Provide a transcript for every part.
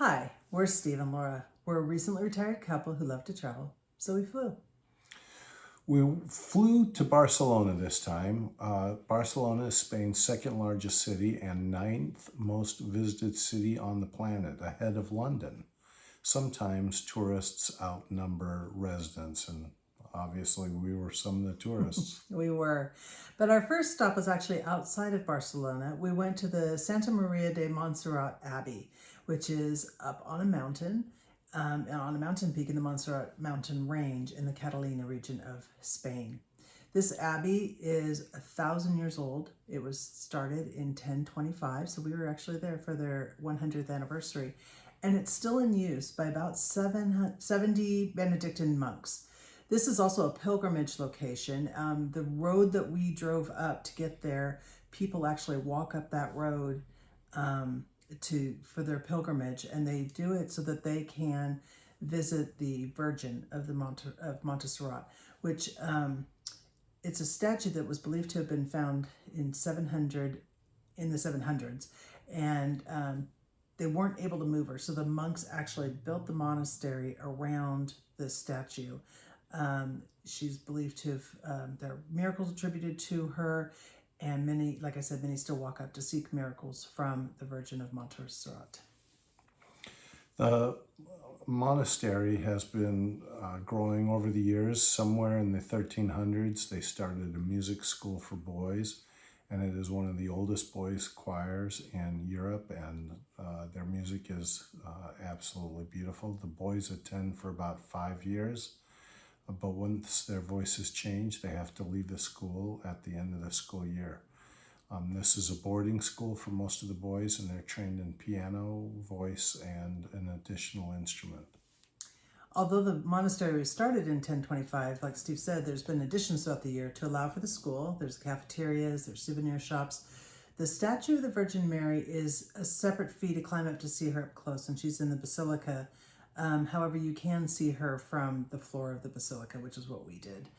Hi, we're Steve and Laura. We're a recently retired couple who love to travel, so we flew. We flew to Barcelona this time. Barcelona is Spain's second largest city and ninth most visited city on the planet, ahead of London. Sometimes tourists outnumber residents, and obviously we were some of the tourists. We were. But our first stop was actually outside of Barcelona. We went to the Santa Maria de Montserrat Abbey, which is up on a mountain, on a mountain peak in the Montserrat mountain range in the Catalina region of Spain. This abbey is 1,000 years old. It was started in 1025, so we were actually there for their 100th anniversary. And it's still in use by about 70 Benedictine monks. This is also a pilgrimage location. The road that we drove up to get there, people actually walk up that road for their pilgrimage, and they do it so that they can visit the Virgin of Montserrat, which it's a statue that was believed to have been found in the 700s, and they weren't able to move her, so the monks actually built the monastery around the statue. She's believed to have, there are miracles attributed to her, and many, like I said, many still walk up to seek miracles from the Virgin of Montserrat. The monastery has been growing over the years. Somewhere in the 1300s, they started a music school for boys, and it is one of the oldest boys' choirs in Europe, and their music is absolutely beautiful. The boys attend for about 5 years, but once their voices change, they have to leave the school at the end of the school year. This is a boarding school for most of the boys, and they're trained in piano, voice, and an additional instrument. Although the monastery was started in 1025, like Steve said, there's been additions throughout the year to allow for the school. There's cafeterias, there's souvenir shops. The statue of the Virgin Mary is a separate fee to climb up to see her up close, and she's in the basilica. However, you can see her from the floor of the basilica, which is what we did.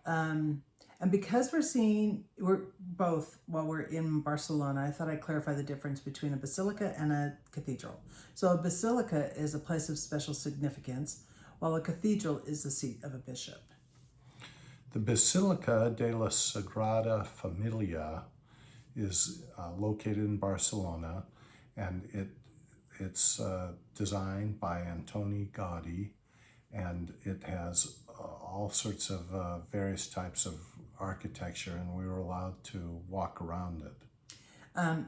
And because we're both, while we're in Barcelona, I thought I'd clarify the difference between a basilica and a cathedral. So a basilica is a place of special significance, while a cathedral is the seat of a bishop. The Basilica de la Sagrada Familia is located in Barcelona, and it's designed by Antoni Gaudí, and it has all sorts of various types of architecture, and we were allowed to walk around it.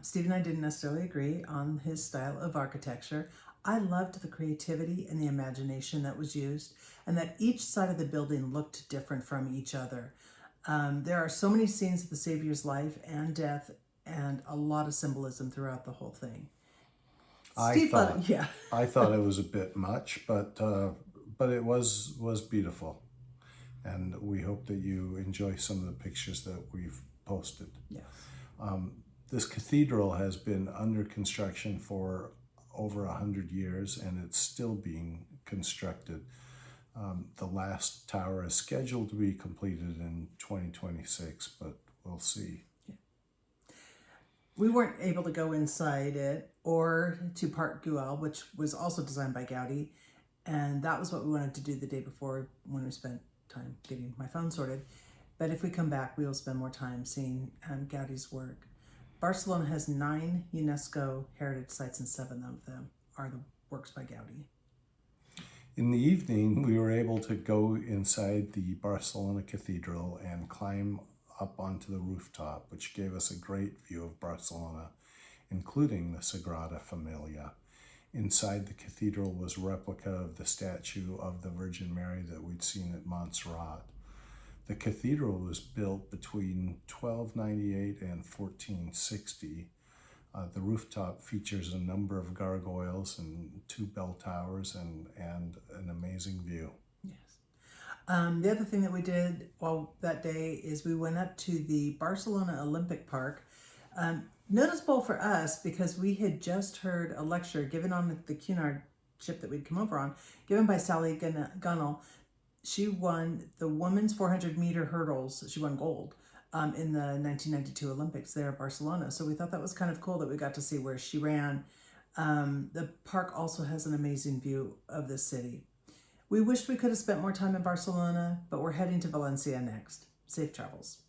Steve and I didn't necessarily agree on his style of architecture. I loved the creativity and the imagination that was used, and that each side of the building looked different from each other. There are so many scenes of the Savior's life and death, and a lot of symbolism throughout the whole thing. I thought it was a bit much, but it was beautiful, and we hope that you enjoy some of the pictures that we've posted. Yes. This cathedral has been under construction for over 100 years, and it's still being constructed. The last tower is scheduled to be completed in 2026, but we'll see. Yeah. We weren't able to go inside it or to Park Güell, which was also designed by Gaudi, and that was what we wanted to do the day before when we spent time getting my phone sorted. But if we come back, we will spend more time seeing Gaudi's work. Barcelona has 9 UNESCO heritage sites, and 7 of them are the works by Gaudi. In the evening, we were able to go inside the Barcelona Cathedral and climb up onto the rooftop, which gave us a great view of Barcelona, including the Sagrada Familia. Inside the cathedral was a replica of the statue of the Virgin Mary that we'd seen at Montserrat. The cathedral was built between 1298 and 1460. The rooftop features a number of gargoyles and 2 bell towers and an amazing view. Yes. The other thing that we did that day is we went up to the Barcelona Olympic Park. Noticeable for us because we had just heard a lecture given on the Cunard ship that we'd come over on, given by Sally Gunnell. She won the women's 400-meter hurdles. She won gold in the 1992 Olympics there at Barcelona. So we thought that was kind of cool that we got to see where she ran The park also has an amazing view of the city. We wished we could have spent more time in Barcelona, but we're heading to Valencia next. Safe travels.